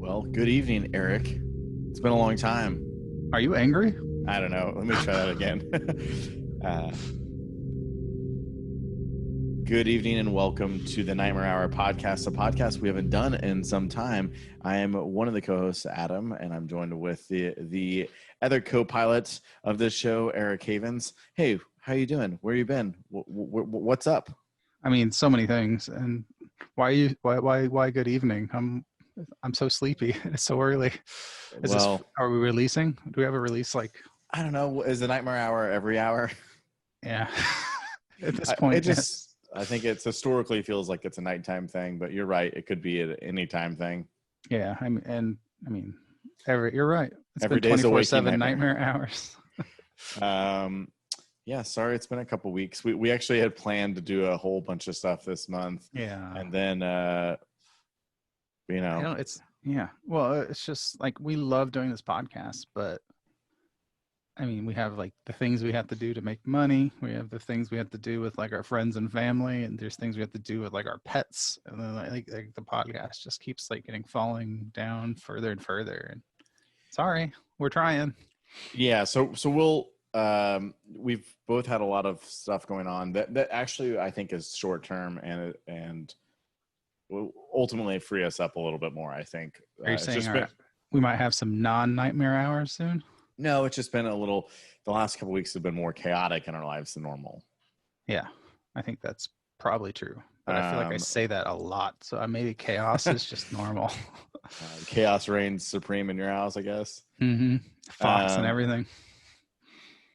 Well, good evening, Eric. It's been a long time. Are you angry? I don't know. Let me try that again. Good evening and welcome to the Nightmare Hour podcast, a podcast we haven't done in some time. I am one of the co-hosts, Adam, and I'm joined with the other co-pilot of this show, Eric Havens. Hey, how you doing? Where you been? What's up? I mean, so many things. And why good evening? I'm so sleepy. It's so early. Are we releasing? Do we have a release? I don't know. Is the Nightmare Hour every hour? Yeah. At this point, I think it's historically feels like it's a nighttime thing, but you're right. It could be an anytime thing. Yeah. You're right. It's every been day's 24/7 nightmare hours. Yeah, sorry, it's been a couple weeks. We actually had planned to do a whole bunch of stuff this month. Yeah. And then, it's just like we love doing this podcast, but I mean, we have like the things we have to do to make money. We have the things we have to do with like our friends and family, and there's things we have to do with like our pets. And then like the podcast just keeps like falling down further and further. And sorry, we're trying. Yeah, so we'll we've both had a lot of stuff going on that actually I think is short term and will ultimately free us up a little bit more. I think. Are you saying we might have some non-nightmare hours soon? No, it's just been the last couple of weeks have been more chaotic in our lives than normal. Yeah, I think that's probably true. But I feel like I say that a lot. So maybe chaos is just normal. Chaos reigns supreme in your house, I guess. Mm-hmm. Fox and everything.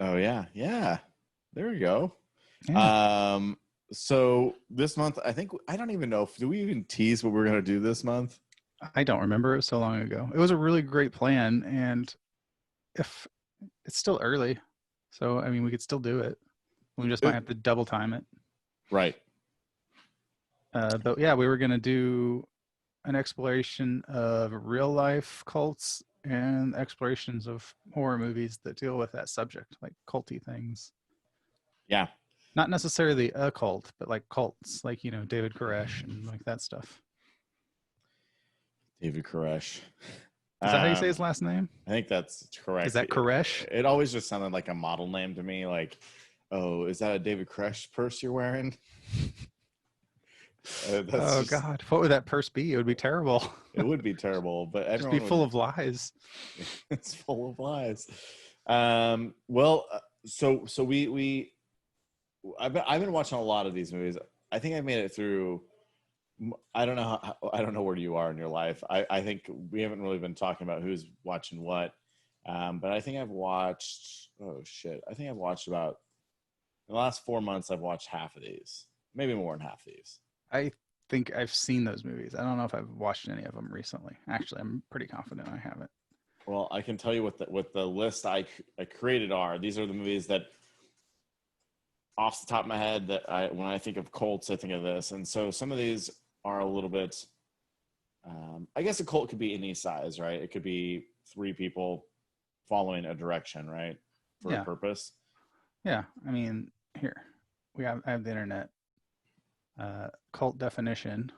Oh, yeah. Yeah. There we go. Yeah. So this month, I don't even know. Do we even tease what we're going to do this month? I don't remember. It was so long ago. It was a really great plan. And if it's still early, so I mean, we could still do it. We just might have to double time it. Right. But yeah, we were going to do an exploration of real life cults and explorations of horror movies that deal with that subject, like culty things. Yeah. Not necessarily a cult, but like cults, like, David Koresh and like that stuff. David Koresh. Is that how you say his last name? I think that's correct. Is that Koresh? It always just sounded like a model name to me. Like, oh, is that a David Koresh purse you're wearing? God, what would that purse be? It would be terrible. It would be terrible, but everyone would be full of lies. It's full of lies. So I've been watching a lot of these movies. I think I've made it through. I don't know where you are in your life. I think we haven't really been talking about who's watching what. But I think I've watched. Oh shit! I think I've watched about in the last 4 months. I've watched half of these, maybe more than half of these. I think I've seen those movies. I don't know if I've watched any of them recently. Actually, I'm pretty confident I haven't. Well, I can tell you what the list I created are. These are the movies that, off the top of my head, that when I think of cults, I think of this. And so some of these are a little bit. I guess a cult could be any size, right? It could be 3 people following a direction, right, for a purpose. Yeah, I mean, here I have the internet. Cult definition,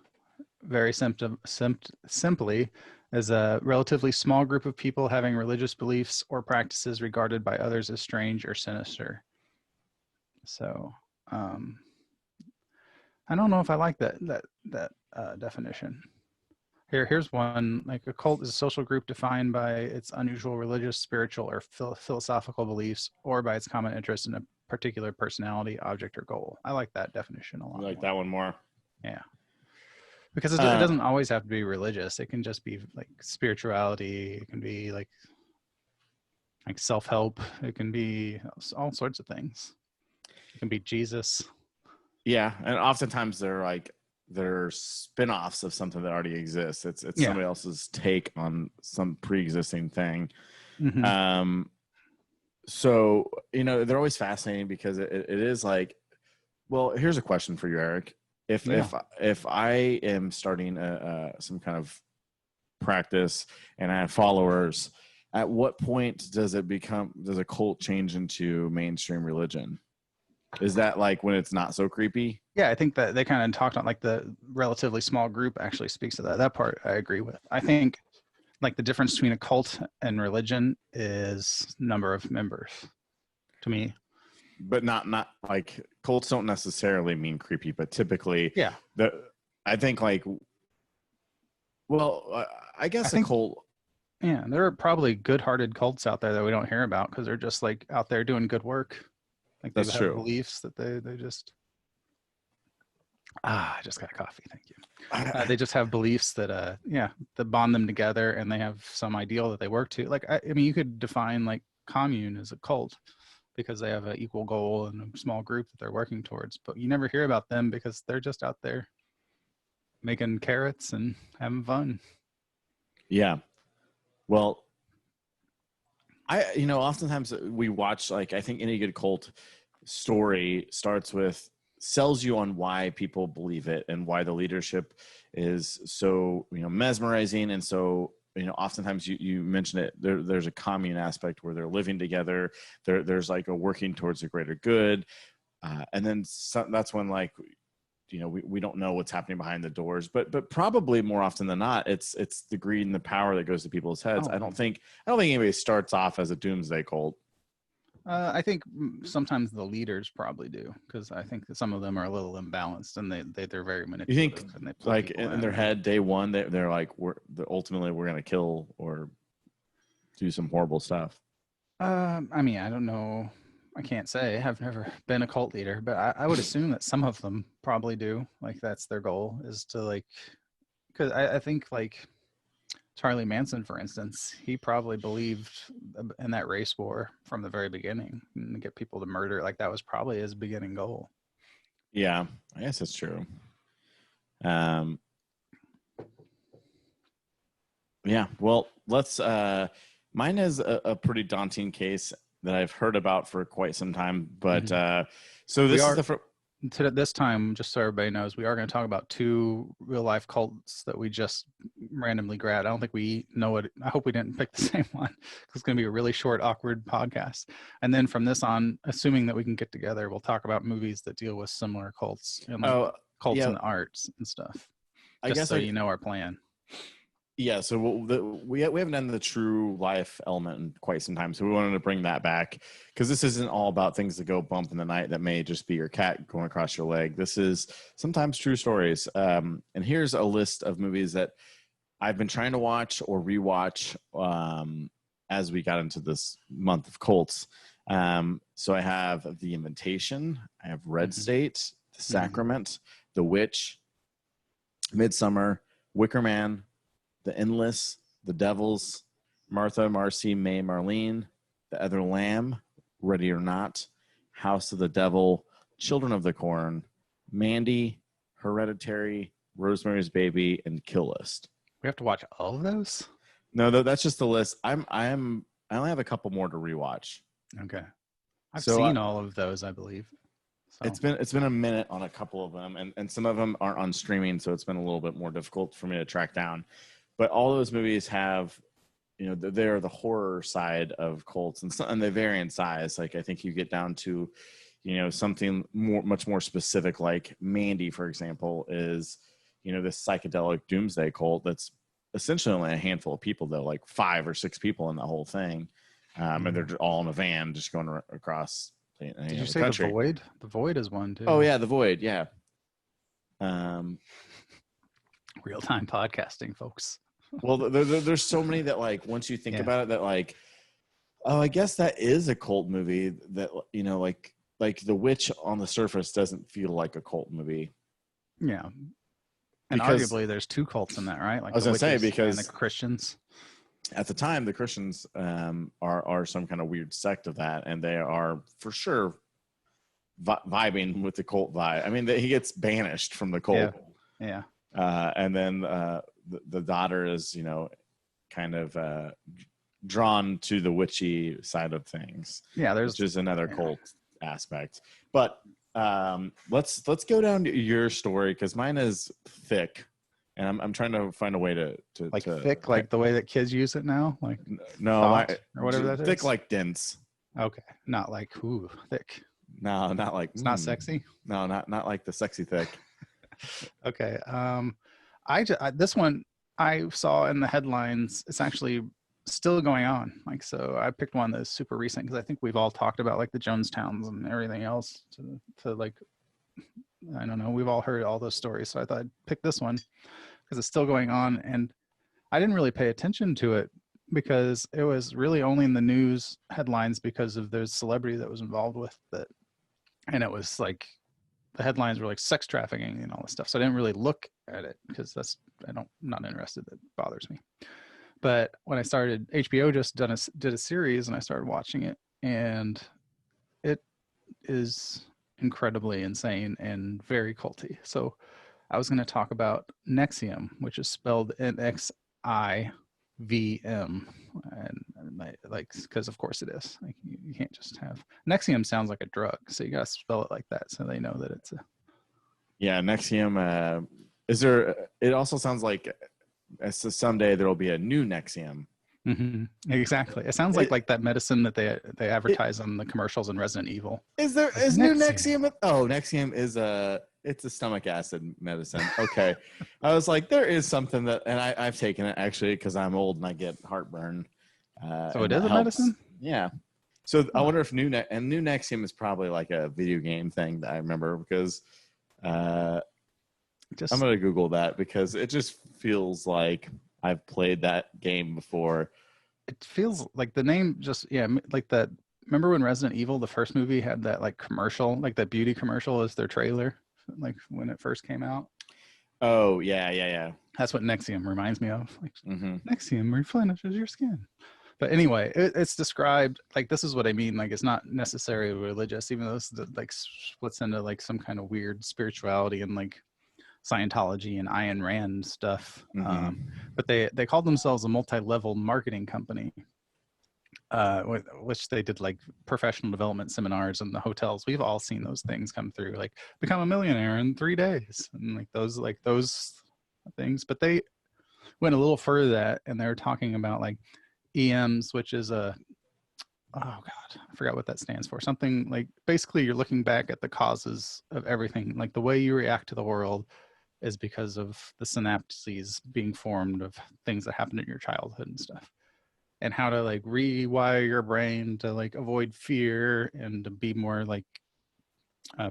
very simply, is a relatively small group of people having religious beliefs or practices regarded by others as strange or sinister. So, I don't know if I like that definition. Here's one. Like, a cult is a social group defined by its unusual religious, spiritual, or philosophical beliefs, or by its common interest in a particular personality, object, or goal. I like that definition a lot. You like that one more? Yeah. Because it doesn't always have to be religious. It can just be like spirituality. It can be like self-help. It can be all sorts of things. It can be Jesus. Yeah, and oftentimes they're spin-offs of something that already exists. It's somebody else's take on some pre-existing thing. Mm-hmm. So, they're always fascinating because it is like, well, here's a question for you, Eric. If I am starting some kind of practice and I have followers, at what point does a cult change into mainstream religion? Is that like when it's not so creepy? Yeah, I think that they kind of talked on like the relatively small group actually speaks to that. That part I agree with. I think like the difference between a cult and religion is number of members to me. But not like cults don't necessarily mean creepy, but typically Yeah. I think like, well, I guess a cult. Yeah, there are probably good-hearted cults out there that we don't hear about because they're just like out there doing good work. Like they That's have true. beliefs that they just. I just got a coffee. Thank you. They just have beliefs that that bond them together, and they have some ideal that they work to. Like I mean, you could define like commune as a cult because they have an equal goal and a small group that they're working towards. But you never hear about them because they're just out there making carrots and having fun. Yeah. Well, oftentimes we watch, like, I think any good cult story starts with sells you on why people believe it and why the leadership is so, mesmerizing. And so, oftentimes you mention it, there's a commune aspect where they're living together. There's like a working towards a greater good. And then that's when, like, we don't know what's happening behind the doors, but probably more often than not, it's the greed and the power that goes to people's heads. I don't think anybody starts off as a doomsday cult. I think sometimes the leaders probably do, because I think that some of them are a little imbalanced and they're very manipulative. You think, and they like in their head, day one, they're like, ultimately we're going to kill or do some horrible stuff. I mean, I don't know. I can't say. I've never been a cult leader, but I would assume that some of them probably do. Like that's their goal, is to like, because I think like Charlie Manson, for instance, he probably believed in that race war from the very beginning and get people to murder. Like that was probably his beginning goal. Yeah, I guess that's true. Yeah, well, let's mine is a pretty daunting case that I've heard about for quite some time, but so this is this time, just so everybody knows, we are going to talk about two real life cults that we just randomly grabbed. I don't think we know it. I hope we didn't pick the same one. It's going to be a really short, awkward podcast. And then from this on, assuming that we can get together, we'll talk about movies that deal with similar cults and cults in the arts and stuff. I guess so you know our plan. Yeah, so we haven't done the true life element in quite some time, so we wanted to bring that back because this isn't all about things that go bump in the night that may just be your cat going across your leg. This is sometimes true stories. And here's a list of movies that I've been trying to watch or rewatch as we got into this month of cults. So I have The Invitation, I have Red State, The Sacrament, The Witch, Midsummer, Wicker Man, The Endless, The Devils, Martha, Marcy, May, Marlene, The Other Lamb, Ready or Not, House of the Devil, Children of the Corn, Mandy, Hereditary, Rosemary's Baby, and Kill List. We have to watch all of those? No, that's just the list. I only have a couple more to rewatch. Okay. I've seen all of those, I believe. So. It's been a minute on a couple of them, and some of them aren't on streaming, so it's been a little bit more difficult for me to track down. But all those movies have, they're the horror side of cults, and they vary in size. Like I think you get down to, something much more specific, like Mandy, for example, is, this psychedelic doomsday cult that's essentially only a handful of people, though, like 5 or 6 people in the whole thing, and they're all in a van just going across. Did you say country. The Void? The Void is one too. Oh yeah, The Void. Yeah. Real-time podcasting, folks. Well, there's so many that, like, once you think about it, that like, oh, I guess that is a cult movie. That like The Witch on the surface doesn't feel like a cult movie. Yeah, and arguably there's 2 cults in that, right? Like I was gonna say, because the Christians. At the time, the Christians are some kind of weird sect of that, and they are for sure vibing with the cult vibe. I mean, he gets banished from the cult. Yeah. And then the daughter is, kind of drawn to the witchy side of things. Yeah, which is another cult aspect. But let's go down to your story, because mine is thick. And I'm trying to find a way to thick, like the way that kids use it now, like or whatever that is. Thick like dense. Okay, not like thick. No, not like it's not sexy. No, not like the sexy thick. Okay, this one I saw in the headlines, it's actually still going on. Like, so I picked one that's super recent because I think we've all talked about like the Jonestowns and everything else to like, I don't know, we've all heard all those stories. So I thought I'd pick this one because it's still going on. And I didn't really pay attention to it because it was really only in the news headlines because of there's celebrity that was involved with it. And it was like, the headlines were like sex trafficking and all this stuff. So I didn't really look at it because I'm not interested. That bothers me. But when I started, HBO just did a series and I started watching it, and it is incredibly insane and very culty. So I was going to talk about NXIVM, which is spelled NXIVM, and like because of course it is. Like you can't just have NXIVM sounds like a drug, so you got to spell it like that so they know that it's a. Yeah, NXIVM. Is there? It also sounds like someday there will be a new NXIVM. Mm-hmm. Exactly. It sounds like that medicine that they advertise on the commercials in Resident Evil. Is there like is new NXIVM? Oh, NXIVM is it's a stomach acid medicine. Okay, I was like, there is something that, and I've taken it actually because I'm old and I get heartburn. So it is a medicine. Yeah. So I wonder if new NXIVM is probably like a video game thing that I remember because I'm gonna Google that because it just feels like I've played that game before. It feels like the name just like that. Remember when Resident Evil, the first movie, had that like commercial, like that beauty commercial as their trailer, like when it first came out? Oh yeah. That's what NXIVM reminds me of. Like NXIVM replenishes your skin. But anyway, it's described like this is what I mean. Like it's not necessarily religious, even though it's like splits into like some kind of weird spirituality and like Scientology and Ayn Rand stuff. But they called themselves a multi-level marketing company, which they did like professional development seminars in the hotels. We've all seen those things come through, like become a millionaire in 3 days, and like those things. But they went a little further that, and they were talking about like EMs, which is a oh god, I forgot what that stands for. Something like basically you're looking back at the causes of everything, like the way you react to the world is because of the synapses being formed of things that happened in your childhood and stuff, and how to like rewire your brain to like avoid fear and to be more like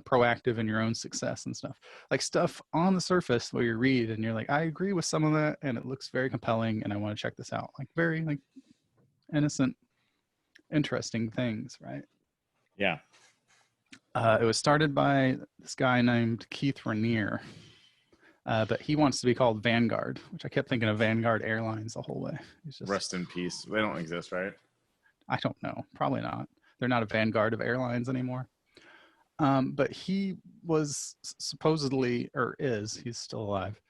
proactive in your own success and stuff, like stuff on the surface where you read and you're like, I agree with some of that and it looks very compelling and I want to check this out, like very like innocent, interesting things, right? Yeah. It was started by this guy named Keith Raniere, but he wants to be called Vanguard, which I kept thinking of Vanguard Airlines the whole way. Just, rest in peace. They don't exist, right? I don't know. Probably not. They're not a Vanguard of airlines anymore. But he was supposedly, or is, he's still alive.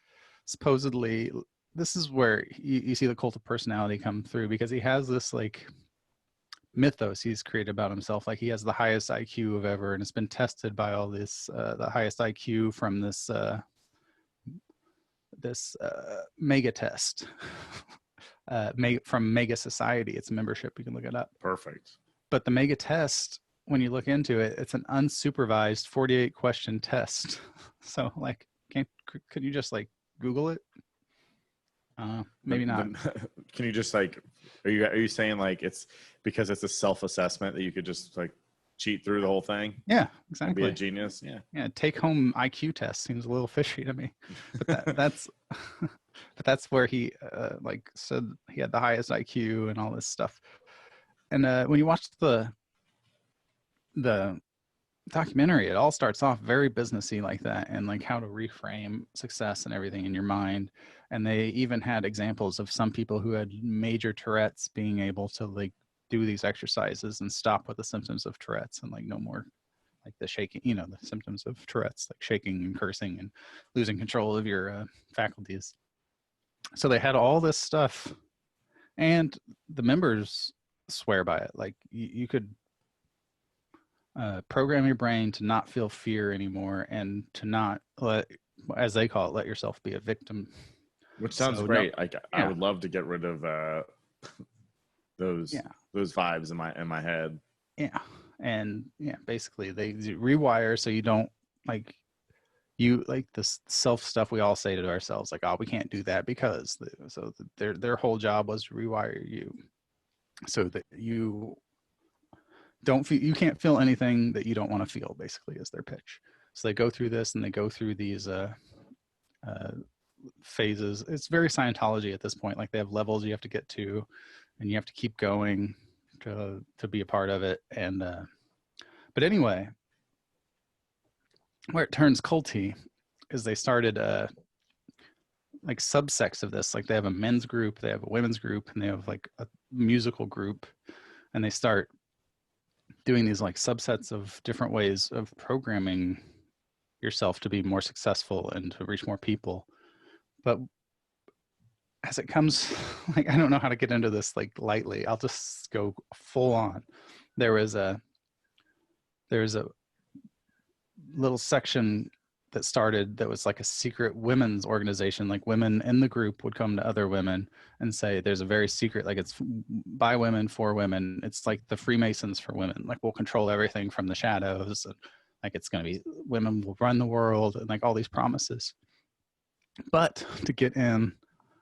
Supposedly, this is where you see the cult of personality come through because he has this like mythos he's created about himself. Like he has the highest IQ of ever, and it's been tested by all this, the highest IQ from this mega test from Mega Society. It's a membership. You can look it up. Perfect. But the mega test, when you look into it, it's an unsupervised 48 question test. So like, could you just like Google it? Maybe not. Can you just like, are you saying like it's because it's a self-assessment that you could just like cheat through the whole thing? Yeah, exactly. Be a genius. Yeah. Take home IQ test seems a little fishy to me, but that's but that's where he like said he had the highest IQ and all this stuff. And when you watch the documentary, it all starts off very businessy like that, and like how to reframe success and everything in your mind. And they even had examples of some people who had major Tourette's being able to like do these exercises and stop with the symptoms of Tourette's and like no more like the shaking, the symptoms of Tourette's, like shaking and cursing and losing control of your faculties. So they had all this stuff, and the members swear by it. Like you could program your brain to not feel fear anymore and to not let, as they call it, let yourself be a victim. Which sounds great. I would love to get rid of those vibes in my head. Yeah. And basically they rewire so you don't like you like this self stuff we all say to ourselves, like, oh, we can't do that because their whole job was to rewire you so that you don't feel, you can't feel anything that you don't want to feel, basically, is their pitch. So they go through this and they go through these phases. It's very Scientology at this point. Like, they have levels you have to get to, and you have to keep going to be a part of it. And but anyway, where it turns culty is they started like subsects of this. Like, they have a men's group, they have a women's group, and they have like a musical group, and they start doing these like subsets of different ways of programming yourself to be more successful and to reach more people. But as it comes, like, I don't know how to get into this like lightly. I'll just go full on. There's a little section that started that was like a secret women's organization. Like, women in the group would come to other women and say, there's a very secret, like, it's by women for women. It's like the Freemasons for women. Like, we'll control everything from the shadows. And like, it's going to be, women will run the world, and like all these promises. But to get in,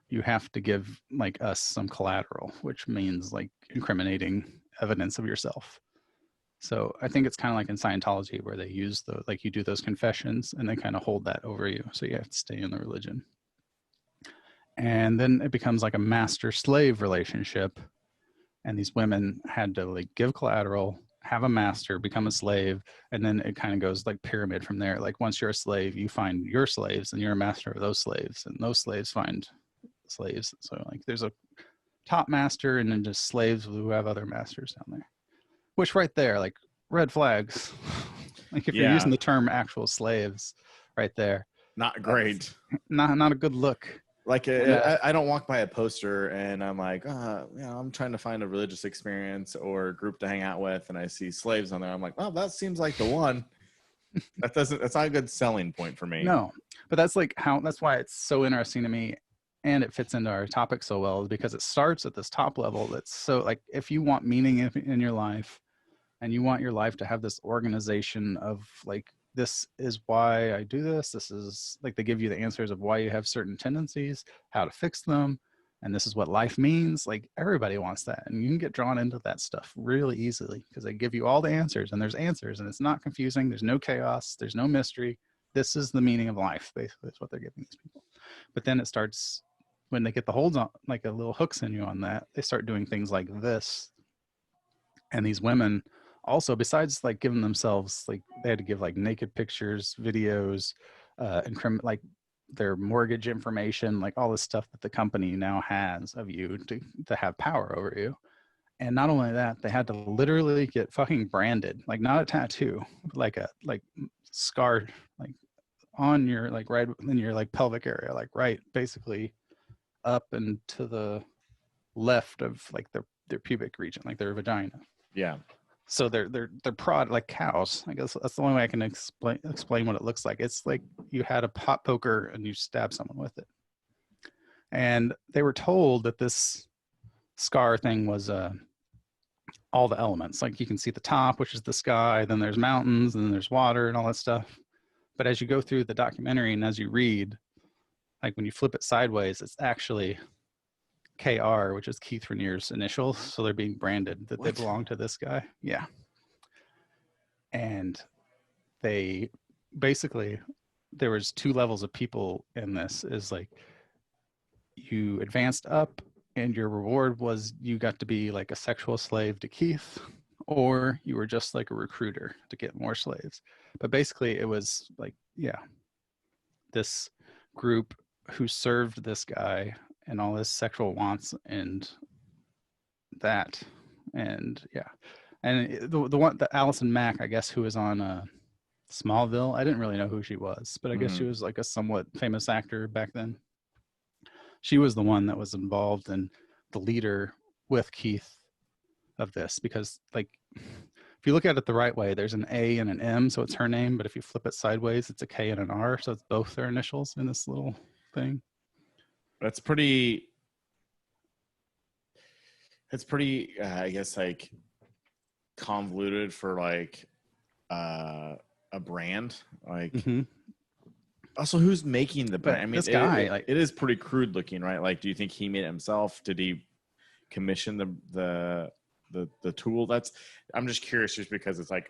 you have to give like us some collateral, which means like incriminating evidence of yourself. So I think it's kind of like in Scientology, where they use the, like, you do those confessions and they kind of hold that over you. So you have to stay in the religion. And then it becomes like a master slave relationship. And these women had to like give collateral, have a master, become a slave. And then it kind of goes like pyramid from there. Like, once you're a slave, you find your slaves, and you're a master of those slaves, and those slaves find slaves. So like, there's a top master, and then just slaves who have other masters down there. Which right there, like, red flags. Like, if you're using the term actual slaves right there, not great. Not a good look. Like, I don't walk by a poster and I'm like, I'm trying to find a religious experience or a group to hang out with, and I see slaves on there. I'm like, well, that seems like the one. That's not a good selling point for me. No, but that's why it's so interesting to me, and it fits into our topic so well, because it starts at this top level. That's so, like, if you want meaning in your life, and you want your life to have this organization of like, this is why I do this. This is like, they give you the answers of why you have certain tendencies, how to fix them, and this is what life means. Like, everybody wants that, and you can get drawn into that stuff really easily because they give you all the answers, and there's answers, and it's not confusing. There's no chaos. There's no mystery. This is the meaning of life, basically, is what they're giving these people. But then it starts, when they get the holds on, like a little hooks in you on that, they start doing things like this. And these women also, besides like giving themselves, like, they had to give like naked pictures, videos, like their mortgage information, like all this stuff that the company now has of you to have power over you. And not only that, they had to literally get fucking branded, like, not a tattoo, like a scar, like on your, like, right in your like pelvic area, like right basically up and to the left of like their pubic region, like their vagina. Yeah. So they're prod like cows. I guess that's the only way I can explain what it looks like. It's like you had a pot poker and you stab someone with it. And they were told that this scar thing was all the elements. Like, you can see the top, which is the sky, then there's mountains, and then there's water and all that stuff. But as you go through the documentary and as you read, like, when you flip it sideways, it's actually KR, which is Keith Rainier's initials. So they're being branded that they belong to this guy. Yeah. And they basically, there was 2 levels of people in this. Is like, you advanced up and your reward was you got to be like a sexual slave to Keith, or you were just like a recruiter to get more slaves. But basically it was like, yeah, this group who served this guy and all his sexual wants and that. And yeah. And the one, the Allison Mack, I guess, who was on Smallville, I didn't really know who she was, but I guess she was like a somewhat famous actor back then. She was the one that was involved and the leader with Keith of this, because like, if you look at it the right way, there's an A and an M, so it's her name, but if you flip it sideways, it's a K and an R, so it's both their initials in this little thing. That's pretty, I guess, like, convoluted for like a brand. Like, Also, who's making the brand? But I mean, this guy, like, it is pretty crude looking, right? Like, do you think he made it himself? Did he commission the tool? That's, I'm just curious, just because it's like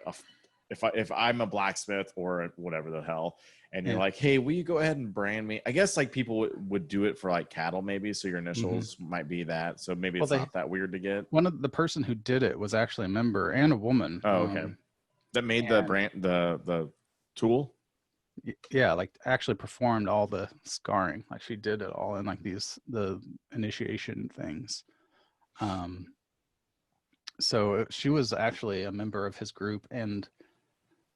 if I'm a blacksmith or whatever the hell, and you're yeah. like, hey, will you go ahead and brand me? I guess like people would do it for like cattle, maybe. So your Mhm. initials might be that. So maybe Well, it's not that weird to get. one of the person who did it was actually a member and a woman. Oh, okay. That made the and brand the tool. yeah, like actually performed all the scarring. Like she did it all in like the initiation things. So she was actually a member of his group. And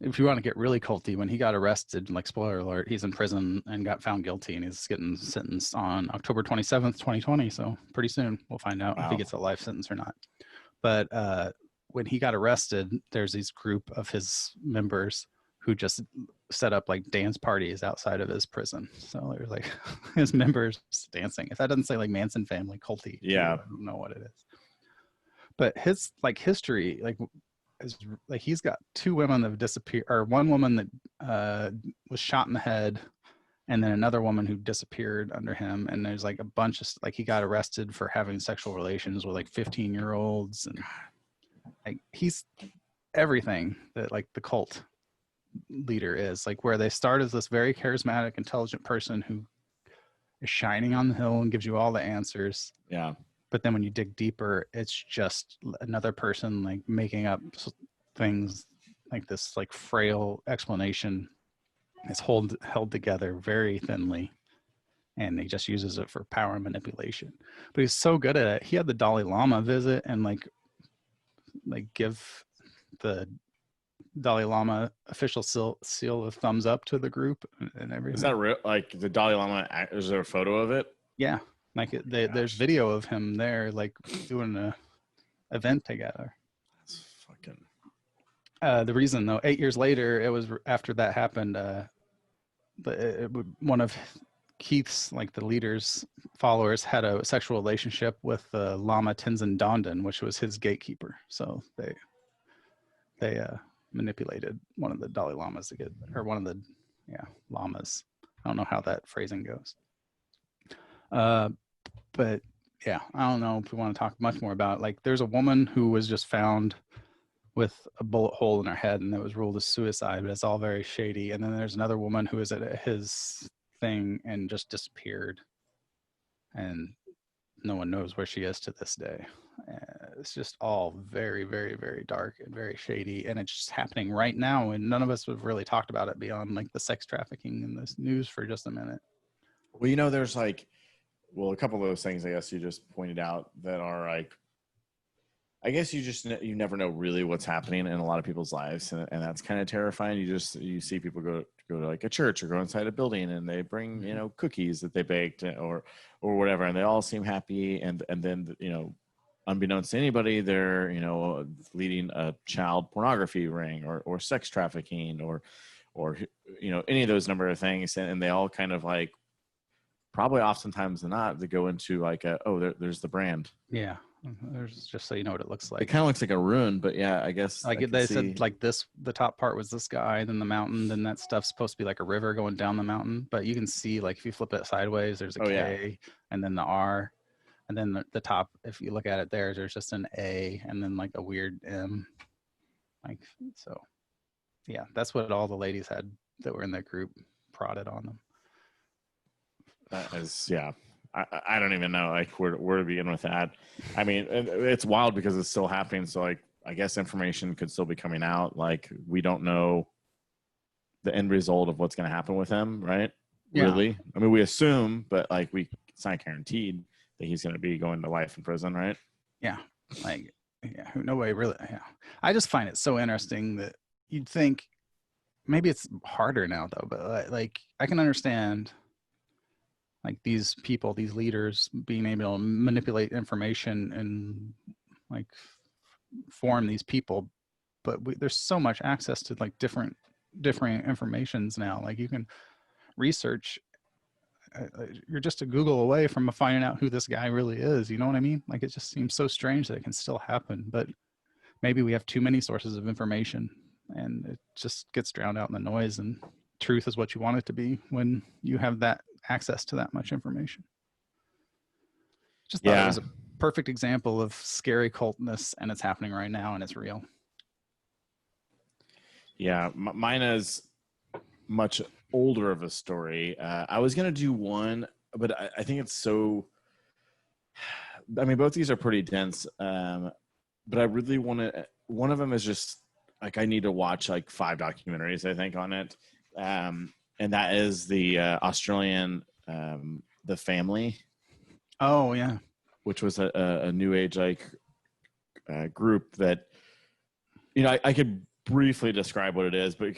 if you want to get really culty, when he got arrested, like spoiler alert, he's in prison and got found guilty, and he's getting sentenced on October 27th, 2020. So pretty soon we'll find out if he gets a life sentence or not. But when he got arrested, there's this group of his members who just set up like dance parties outside of his prison. So there's like his members dancing. If that doesn't say like Manson family culty, Yeah, I don't know what it is. But his like history, like is like he's got two women that have disappeared, or one woman that was shot in the head, and then another woman who disappeared under him. And there's like a bunch of like he got arrested for having sexual relations with like 15-year-olds, and like he's everything that like the cult leader is. Like where they start as this very charismatic, intelligent person who is shining on the hill and gives you all the answers. Yeah. But then when you dig deeper, it's just another person like making up things, like this like frail explanation is held together very thinly, and he just uses it for power manipulation. But he's so good at it. He had the Dalai Lama visit and like give the Dalai Lama official seal of thumbs up to the group and everything. Is that real? Like the Dalai Lama? Is there a photo of it? Yeah, like there's video of him there, like doing a event together. That's fucking. The reason though, 8 years later, it was after that happened. One of Keith's, like the leader's followers, had a sexual relationship with Lama Tenzin Dondan, which was his gatekeeper. So they manipulated one of the Dalai Lamas to get, or one of the lamas. I don't know how that phrasing goes. But yeah, I don't know if we want to talk much more about it. Like there's a woman who was just found with a bullet hole in her head, and it was ruled as suicide, but it's all very shady. And then there's another woman who was at his thing and just disappeared, and no one knows where she is to this day. It's just all very, very, very dark and very shady, and it's just happening right now, and none of us have really talked about it beyond like the sex trafficking in this news for just a minute. Well, there's like, a couple of those things I guess you just pointed out that are like, I guess you never know really what's happening in a lot of people's lives, and that's kind of terrifying. You see people go to like a church or go inside a building, and they bring cookies that they baked or whatever, and they all seem happy, and then unbeknownst to anybody, they're leading a child pornography ring or sex trafficking or any of those number of things, and they all kind of like, probably oftentimes than not, they go into like there's the brand. Yeah. There's, just so you know what it looks like. It kind of looks like a rune, but yeah, I guess like they said like this, the top part was this guy, then the mountain, then that stuff's supposed to be like a river going down the mountain. But you can see, like if you flip it sideways, there's a K and then the R, and then the top, if you look at it there's just an A and then like a weird M. Like, so yeah, that's what all the ladies had that were in that group prodded on them. That is, yeah. I don't even know like where to begin with that. I mean, it's wild because it's still happening. So like, I guess information could still be coming out. Like we don't know the end result of what's going to happen with him, right? Yeah. Really? I mean, we assume, but like it's not guaranteed that he's going to be going to life in prison, right? Yeah. Like, yeah, no way really. Yeah. I just find it so interesting that you'd think maybe it's harder now though, but like I can understand like these people, these leaders being able to manipulate information and like form these people. But there's so much access to like different informations now. Like you can research, you're just a Google away from finding out who this guy really is. You know what I mean? Like it just seems so strange that it can still happen, but maybe we have too many sources of information and it just gets drowned out in the noise. And truth is what you want it to be when you have that access to that much information. Just thought it was a perfect example of scary cultness, and it's happening right now, and it's real. Yeah, mine is much older of a story. I was going to do one, but I think it's so... I mean, both these are pretty dense, but I really want to... One of them is just, like, I need to watch, like, 5 documentaries, I think, on it. And that is the Australian, The Family. Oh, yeah. Which was a new age, like, group that, you know, I could briefly describe what it is, but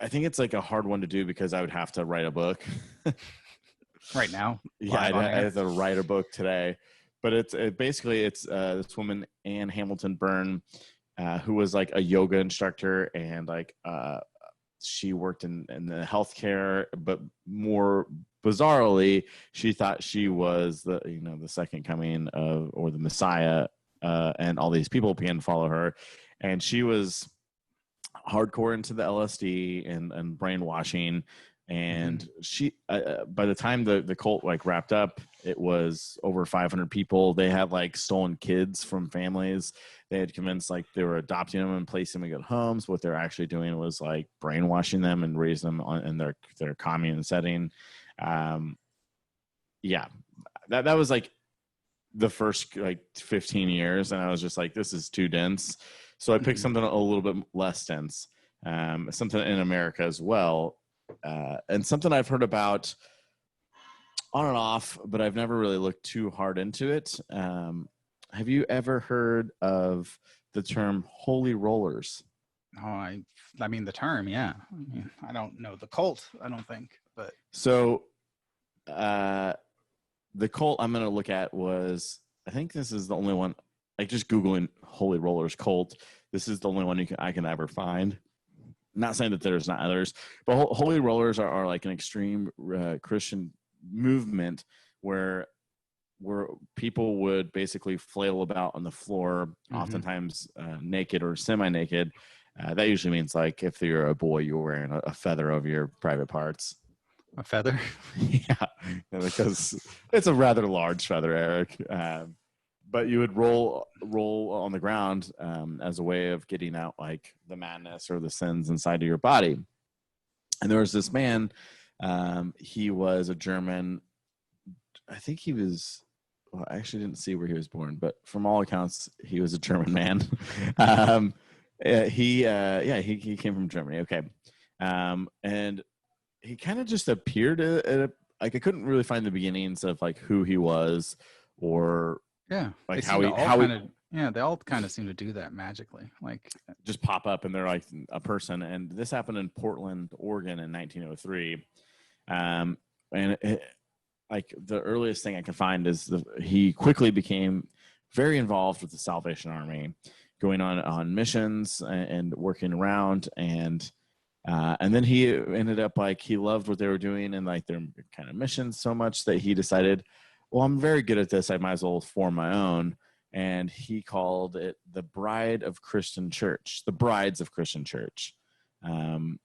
I think it's, like, a hard one to do because I would have to write a book. Right now? Yeah, I have to write a book today. But basically it's this woman, Anne Hamilton Byrne, who was, like, a yoga instructor, and, like, she worked in the healthcare, but more bizarrely, she thought she was the second coming of, or the Messiah, and all these people began to follow her, and she was hardcore into the LSD and brainwashing. And she, by the time the cult, like, wrapped up, it was over 500 people. They had, like, stolen kids from families. They had convinced, like, they were adopting them and placing them in good homes. What they're actually doing was, like, brainwashing them and raising them in their commune setting. Yeah, that was, like, the first, like, 15 years, and I was just like, this is too dense. So I picked something a little bit less dense, something in America as well. And something I've heard about on and off, but I've never really looked too hard into it. Have you ever heard of the term holy rollers? Oh, I mean the term, yeah. I mean, I don't know the cult, I don't think, but so the cult I'm going to look at was, I think this is the only one, like, just Googling holy rollers cult, this is the only one I can ever find. Not saying that there's not others, but holy rollers are like an extreme Christian movement where people would basically flail about on the floor, oftentimes naked or semi-naked. That usually means, like, if you're a boy, you're wearing a feather over your private parts. A feather? Yeah, because it's a rather large feather, Eric. But you would roll on the ground as a way of getting out, like, the madness or the sins inside of your body. And there was this man, he was a German. I think he was, well, I actually didn't see where he was born, but from all accounts, he was a German man. He came from Germany. Okay. And he kind of just appeared like, I couldn't really find the beginnings of, like, who he was, or like they all kind of seem to do that magically, like, just pop up and they're like a person. And this happened in Portland, Oregon in 1903. And like, the earliest thing I can find is he quickly became very involved with the Salvation Army, going on missions and working around, and then he ended up, like, he loved what they were doing and, like, their kind of missions so much that he decided, well, I'm very good at this, I might as well form my own. And he called it the Bride of Christian Church, the Brides of Christian Church. So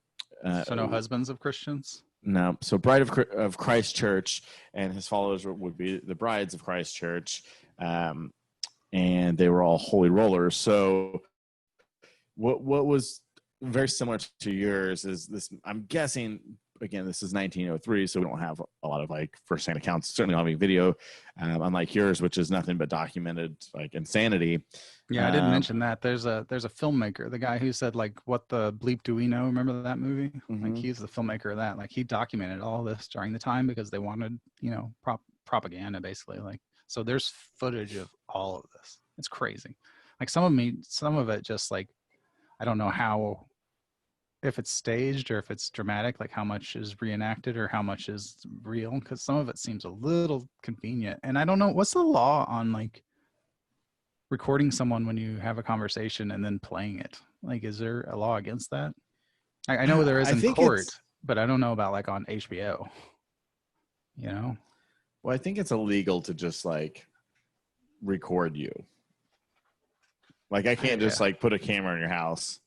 no husbands of Christians? No. So Bride of Christ Church, and his followers would be the Brides of Christ Church. And they were all holy rollers. So what was very similar to yours is this, I'm guessing, again, this is 1903, so we don't have a lot of, like, first-hand accounts. Certainly not having video, unlike yours, which is nothing but documented, like, insanity. Yeah, I didn't mention that. There's a filmmaker, the guy who said, like, what the bleep do we know? Remember that movie? Like, he's the filmmaker of that. Like, he documented all this during the time because they wanted, propaganda, basically. Like, so there's footage of all of this. It's crazy. Like, some of it just, like, I don't know how, if it's staged or if it's dramatic, like how much is reenacted or how much is real, because some of it seems a little convenient. And I don't know, what's the law on, like, recording someone when you have a conversation and then playing it? Like, is there a law against that? I know there is in court, but I don't know about, like, on HBO, Well, I think it's illegal to just, like, record you. Like, I can't just like put a camera in your house.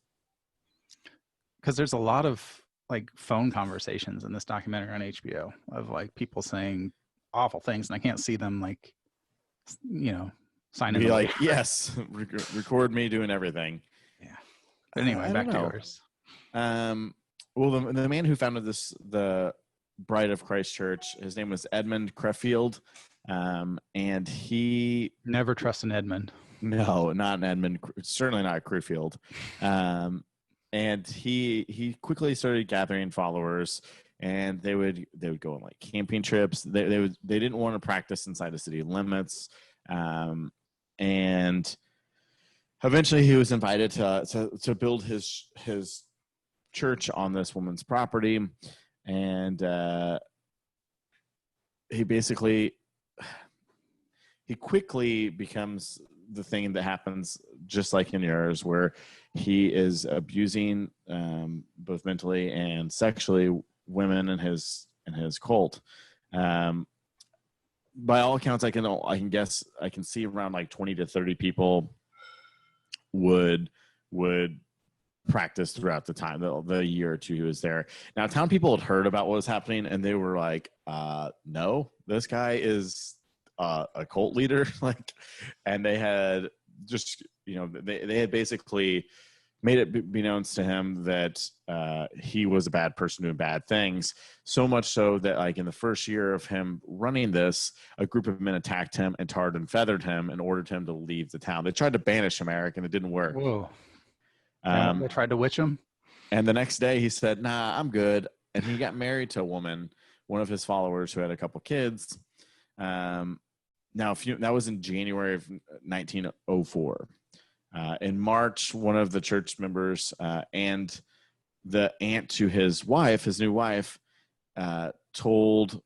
Because there's a lot of like phone conversations in this documentary on HBO of like people saying awful things, and I can't see them like, signing Be the like, waiver. yes, record me doing everything. Yeah. But anyway, I back don't to know. yours. Well, the man who founded the Bride of Christ Church, his name was Edmund Crefeld, and he Never trust an Edmund. No, not an Edmund, certainly not Crefeld. And he quickly started gathering followers, and they would go on like camping trips. They didn't want to practice inside the city limits, and eventually he was invited to build his church on this woman's property, and he quickly becomes the thing that happens just like in yours, where he is abusing both mentally and sexually women in his cult. By all accounts, I can guess, I can see around like 20 to 30 people would practice throughout the time, the year or two he was there. Now, town people had heard about what was happening, and they were like, no, this guy is a cult leader. Like, and they had just, they had basically made it be known to him that he was a bad person doing bad things, so much so that like in the first year of him running this, a group of men attacked him and tarred and feathered him and ordered him to leave the town. They tried to banish him, Eric, and it didn't work. Whoa. They tried to witch him, and the next day he said, nah, I'm good. And he got married to a woman, one of his followers, who had a couple kids. Now, that was in January of 1904. In March, one of the church members and the aunt to his wife, his new wife, told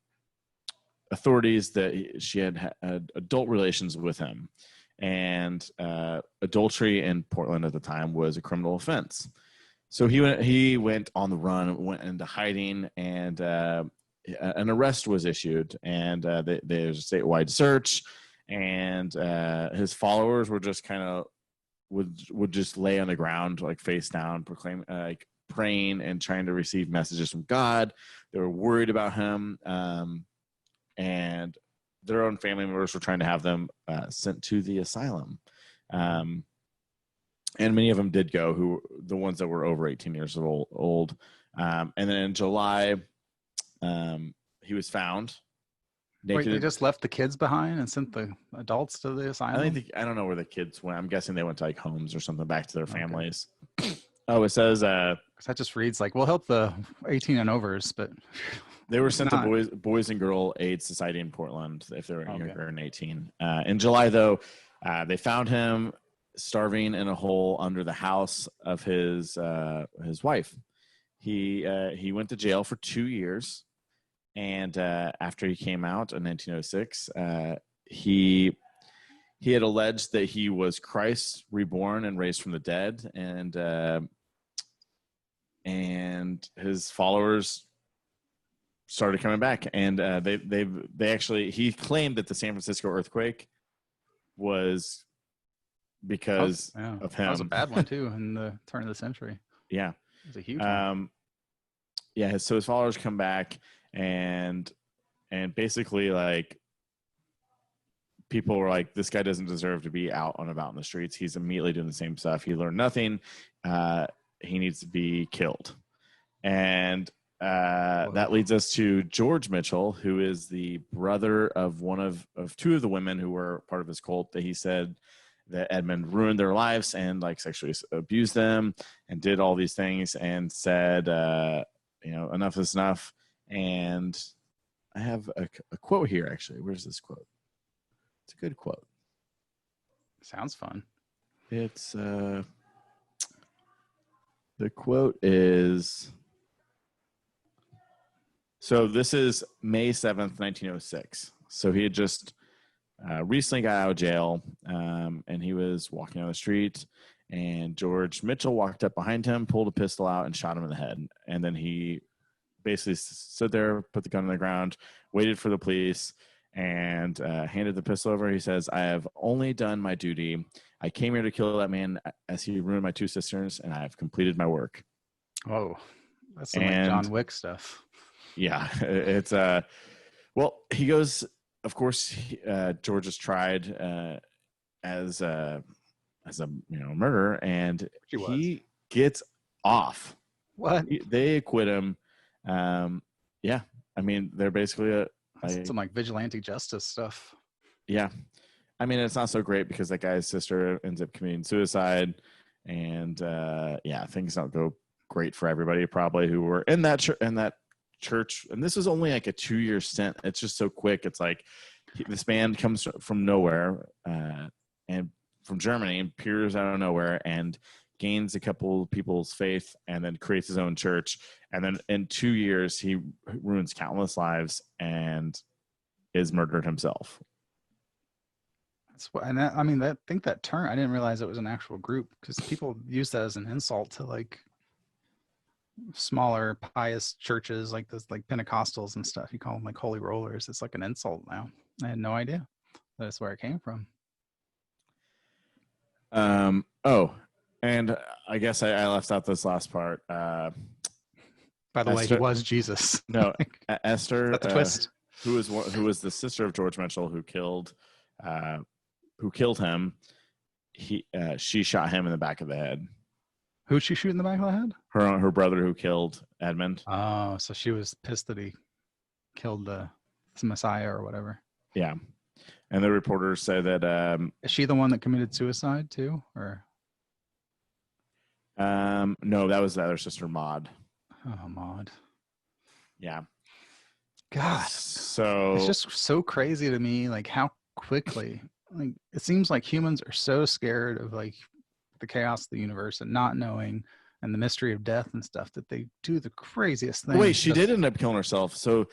authorities that she had adult relations with him. And adultery in Portland at the time was a criminal offense. So he went on the run, went into hiding, and an arrest was issued, and there's a statewide search, and his followers were just kind of would just lay on the ground, like face down, like praying and trying to receive messages from God. They were worried about him, and their own family members were trying to have them sent to the asylum. And many of them did go, the ones that were over 18 years old. And then in July, he was found naked. Wait, they just left the kids behind and sent the adults to the asylum? I don't know where the kids went. I'm guessing they went to like homes or something, back to their families. Okay. Oh, it says that just reads like, we'll help the 18 and overs, but they were sent to Boys and Girl Aid Society in Portland if they were younger than 18. In July, though, they found him starving in a hole under the house of his wife. He went to jail for 2 years, and after he came out in 1906, he had alleged that he was Christ reborn and raised from the dead, and his followers started coming back, and they actually, he claimed that the San Francisco earthquake was because of him. That was a bad one too in the turn of the century. Yeah, it was a huge one. Yeah, so his followers come back, and basically like people were like, this guy doesn't deserve to be out and about in the streets. He's immediately doing the same stuff. He learned nothing. He needs to be killed. And that leads us to George Mitchell, who is the brother of one of two of the women who were part of his cult, that he said that Edmund ruined their lives and like sexually abused them and did all these things, and said, enough is enough. And I have a quote here, actually. Where's this quote? It's a good quote. Sounds fun. It's the quote is, so this is May 7th, 1906. So he had just recently got out of jail, and he was walking down the street, and George Mitchell walked up behind him, pulled a pistol out, and shot him in the head. And then he basically stood there, put the gun on the ground, waited for the police, and handed the pistol over. He says, I have only done my duty. I came here to kill that man as he ruined my two sisters, and I have completed my work. Oh, That's some like And John Wick stuff. yeah, it's well, he goes. Of course, George is tried as a murderer, and She was. he gets off. What? They acquit him. Yeah, I mean they're basically That's some like vigilante justice stuff. yeah. I mean it's not so great because that guy's sister ends up committing suicide, and yeah, things don't go great for everybody probably who were in that church. And this was only like a 2-year stint. It's just so quick. It's like this band comes from nowhere and from Germany and appears out of nowhere and gains a couple people's faith and then creates his own church. And then in 2 years, he ruins countless lives and is murdered himself. That's what, and that, I mean, that think that term, I didn't realize it was an actual group because people use that as an insult to like smaller pious churches like this, like Pentecostals and stuff. You call them like holy rollers. It's like an insult now. I had no idea that's where it came from. Oh, and I guess I left out this last part. By the way, he Esther- was Jesus. No, Esther, That's the twist. who was the sister of George Mitchell, who killed him. She shot him in the back of the head. Who'd she shoot in the back of the head? Her brother who killed Edmund. Oh, so she was pissed that he killed the Messiah or whatever. Yeah, and the reporters say that Is she the one that committed suicide too, or? no, that was the other sister, Maud. Oh, Maud. Yeah. God. So it's just so crazy to me, like how quickly, like it seems like humans are so scared of like the chaos of the universe and not knowing and the mystery of death and stuff that they do the craziest things. Wait, she did end up killing herself. So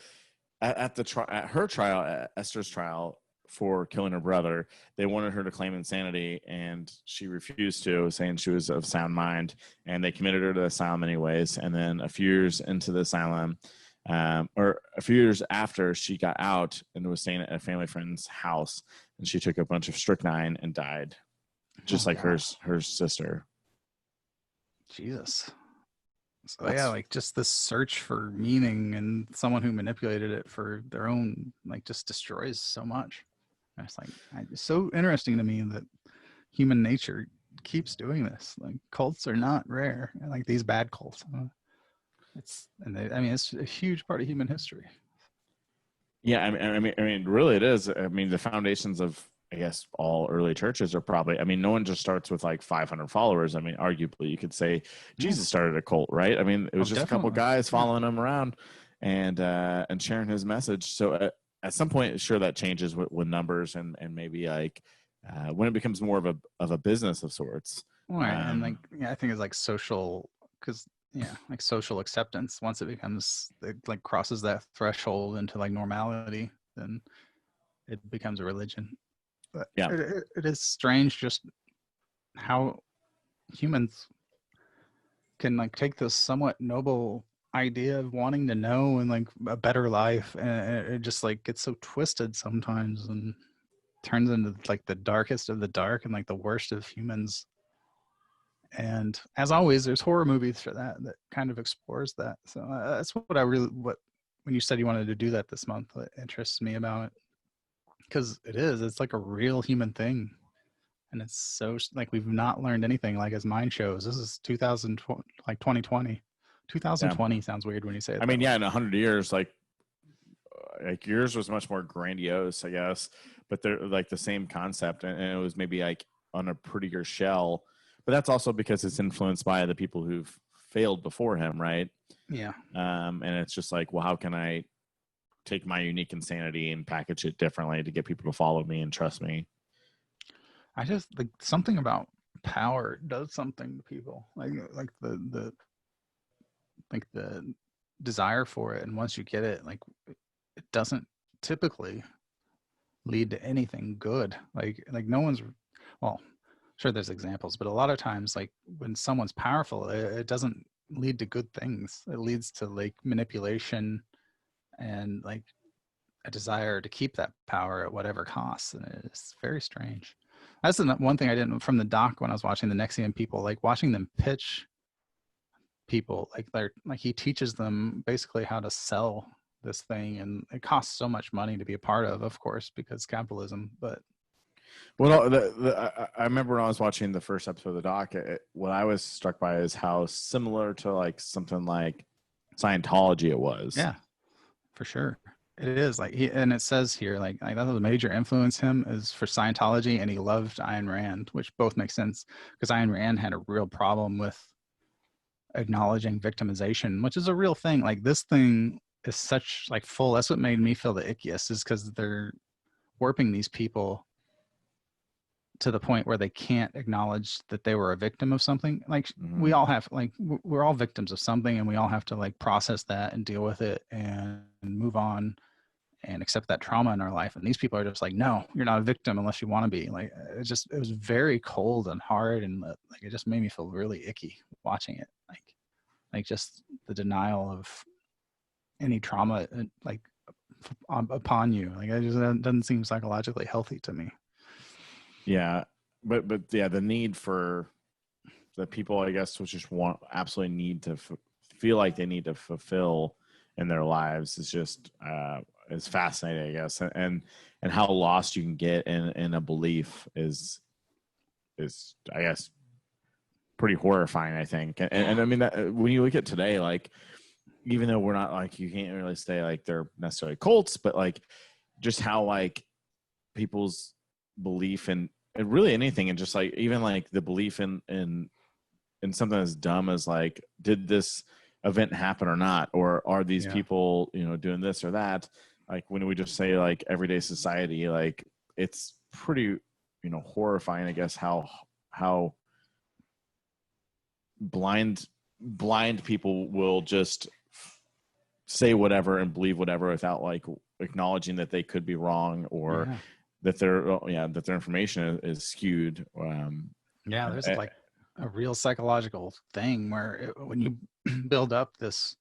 at her trial, at Esther's trial for killing her brother, they wanted her to claim insanity, and she refused to, saying she was of sound mind. And they committed her to the asylum anyways. And then a few years into the asylum, or a few years after she got out and was staying at a family friend's house, and she took a bunch of strychnine and died, just like her sister. Jesus. So yeah, like just this search for meaning and someone who manipulated it for their own, like just destroys so much. And it's like it's so interesting to me that human nature keeps doing this. Like cults are not rare, and like these bad cults. It's a huge part of human history. Yeah, I mean, really, it is. I mean, the foundations of, I guess, all early churches are probably. I mean, no one just starts with like 500 followers. I mean, arguably, you could say Jesus started a cult, right? I mean, it was just definitely a couple of guys following him around and sharing his message. So at some point, sure, that changes with numbers and maybe like when it becomes more of a business of sorts. Right, and like I think it's like social, because like social acceptance. Once it becomes like crosses that threshold into like normality, then it becomes a religion. But yeah, it is strange just how humans can like take this somewhat noble idea of wanting to know and like a better life, and it just like gets so twisted sometimes and turns into like the darkest of the dark and like the worst of humans. And as always, there's horror movies for that kind of explores that. So that's what when you said you wanted to do that this month, what interests me about it, because it's like a real human thing. And it's so like we've not learned anything, like as mine shows. This is 2020. 2020 sounds weird when you say it. I mean, yeah, in 100 years, like yours was much more grandiose, I guess, but they're like the same concept, and it was maybe like on a prettier shell. But that's also because it's influenced by the people who've failed before him, right? Yeah. And it's just like, well, how can I take my unique insanity and package it differently to get people to follow me and trust me? I just like something about power does something to people, like the desire for it, and once you get it, like it doesn't typically lead to anything good. Like no one's, well, sure there's examples, but a lot of times like when someone's powerful, it doesn't lead to good things. It leads to like manipulation and like a desire to keep that power at whatever cost, and it's very strange. That's the one thing I didn't from the doc when I was watching the NXIVM people, like watching them pitch people. Like he teaches them basically how to sell this thing, and it costs so much money to be a part of course, because capitalism. But Well, I remember when I was watching the first episode of the doc, what I was struck by is how similar to like something like Scientology it was. yeah, for sure. It is like and it says here like that was a major influence him is for Scientology, and he loved Ayn Rand, which both make sense because Ayn Rand had a real problem with acknowledging victimization, which is a real thing. Like this thing is such like full. That's what made me feel the ickiest, is because they're warping these people to the point where they can't acknowledge that they were a victim of something. Like we all have, like we're all victims of something, and we all have to like process that and deal with it and move on and accept that trauma in our life. And these people are just like, no, you're not a victim unless you want to be. Like it was very cold and hard, and like it just made me feel really icky watching it. Like just the denial of any trauma like upon you. Like it just doesn't seem psychologically healthy to me. Yeah, but yeah, the need for the people, I guess, which just absolutely need to feel like they need to fulfill in their lives is just is fascinating, I guess, and how lost you can get in a belief is I guess pretty horrifying, I think. And I mean that when you look at today, like even though we're not like, you can't really say like they're necessarily cults, but like just how like people's belief in really anything, and just like even like the belief in something as dumb as like, did this event happen or not, or are these people doing this or that, like when we just say like everyday society, like it's pretty horrifying, I guess, how blind people will just say whatever and believe whatever without like acknowledging that they could be wrong, or that their information is skewed. There's like a real psychological thing where when you build up this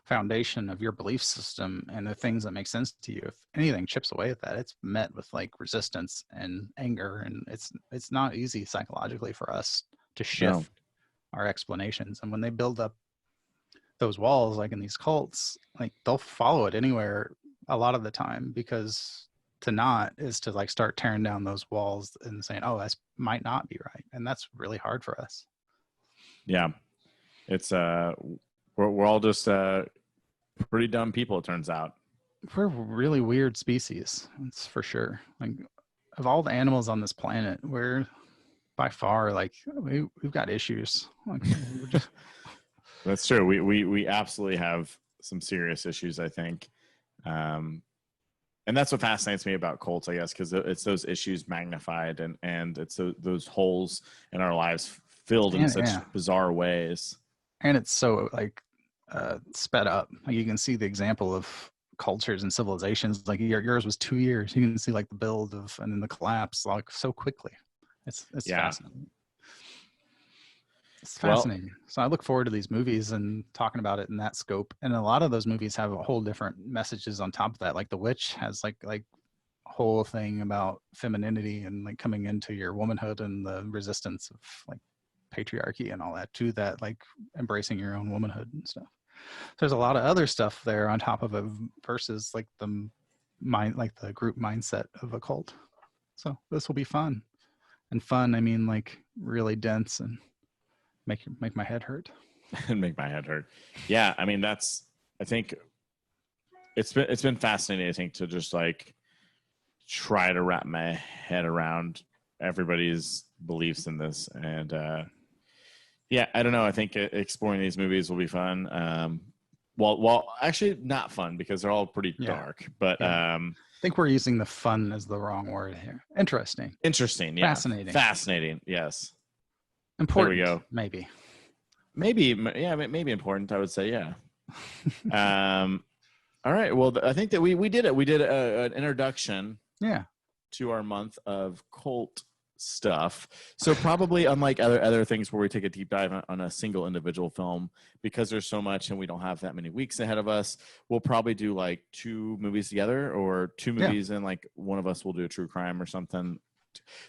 foundation of your belief system and the things that make sense to you, if anything chips away at that, it's met with like resistance and anger, and it's not easy psychologically for us to shift our explanations. And when they build up those walls, like in these cults, like they'll follow it anywhere a lot of the time, because to not is to like start tearing down those walls and saying, oh, that might not be right. And that's really hard for us. Yeah. It's we're all just pretty dumb people, it turns out. We're a really weird species, that's for sure. Like of all the animals on this planet, we're by far like we've got issues. Like, That's true. We absolutely have some serious issues, I think. And that's what fascinates me about cults, I guess, because it's those issues magnified, and it's those holes in our lives filled in such bizarre ways. And it's so like sped up. Like you can see the example of cultures and civilizations. Like yours was 2 years. You can see like the build of and then the collapse like so quickly. It's fascinating. It's fascinating. So I look forward to these movies and talking about it in that scope. And a lot of those movies have a whole different messages on top of that. Like The Witch has like whole thing about femininity and like coming into your womanhood and the resistance of like patriarchy and all that, to that like embracing your own womanhood and stuff. So there's a lot of other stuff there on top of it versus like the group mindset of a cult. So this will be fun. And fun, I mean like really dense and make my head hurt. And make my head hurt. Yeah, I mean I think it's been fascinating, I think, to just like try to wrap my head around everybody's beliefs in this. And I don't know, I think exploring these movies will be fun. Well actually not fun, because they're all pretty dark, but I think we're using the fun as the wrong word here. Interesting, yeah. Fascinating, yes. Important. There we go. Maybe important, I would say. Yeah. All right. Well, I think that we did it. We did an introduction. To our month of cult stuff. So probably unlike other things where we take a deep dive on a single individual film, because there's so much and we don't have that many weeks ahead of us, we'll probably do like 2 movies together, or 2 movies and like one of us will do a true crime or something.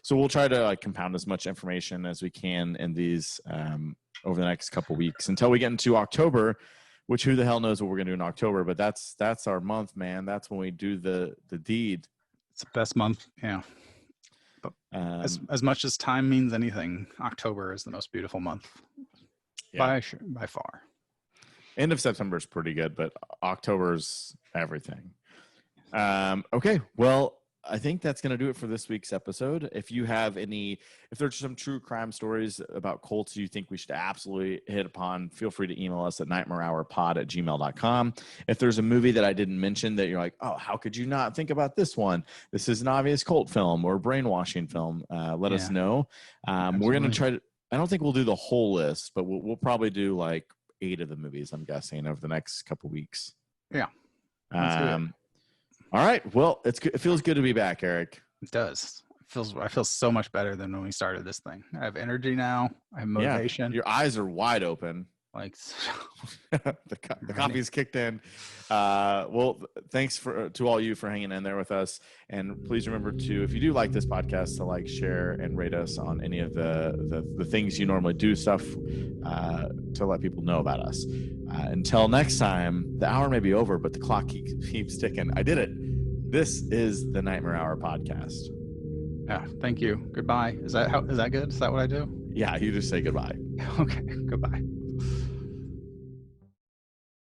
So we'll try to like compound as much information as we can in these over the next couple weeks until we get into October, which who the hell knows what we're gonna do in October, but that's our month, man. That's when we do the deed. It's the best month. Yeah. But as much as time means anything, October is the most beautiful month by far. End of September is pretty good, but October's everything. Okay, well, I think that's going to do it for this week's episode. If there's some true crime stories about cults you think we should absolutely hit upon, feel free to email us at nightmarehourpod@gmail.com. If there's a movie that I didn't mention that you're like, oh, how could you not think about this one? This is an obvious cult film or brainwashing film. Let us know. We're going to try to, I don't think we'll do the whole list, but we'll probably do like 8 of the movies, I'm guessing, over the next couple weeks. Yeah. All right. Well, it feels good to be back, Eric. It does. I feel so much better than when we started this thing. I have energy now. I have motivation. Yeah, your eyes are wide open. Like the coffee's kicked in. Well, thanks to all you for hanging in there with us. And please remember to, if you do like this podcast, to like, share, and rate us on any of the things you normally do stuff to let people know about us. Until next time, the hour may be over, but the clock keeps ticking. I did it. This is the Nightmare Hour podcast. Yeah. Thank you. Goodbye. Is that good? Is that what I do? Yeah. You just say goodbye. Okay. Goodbye.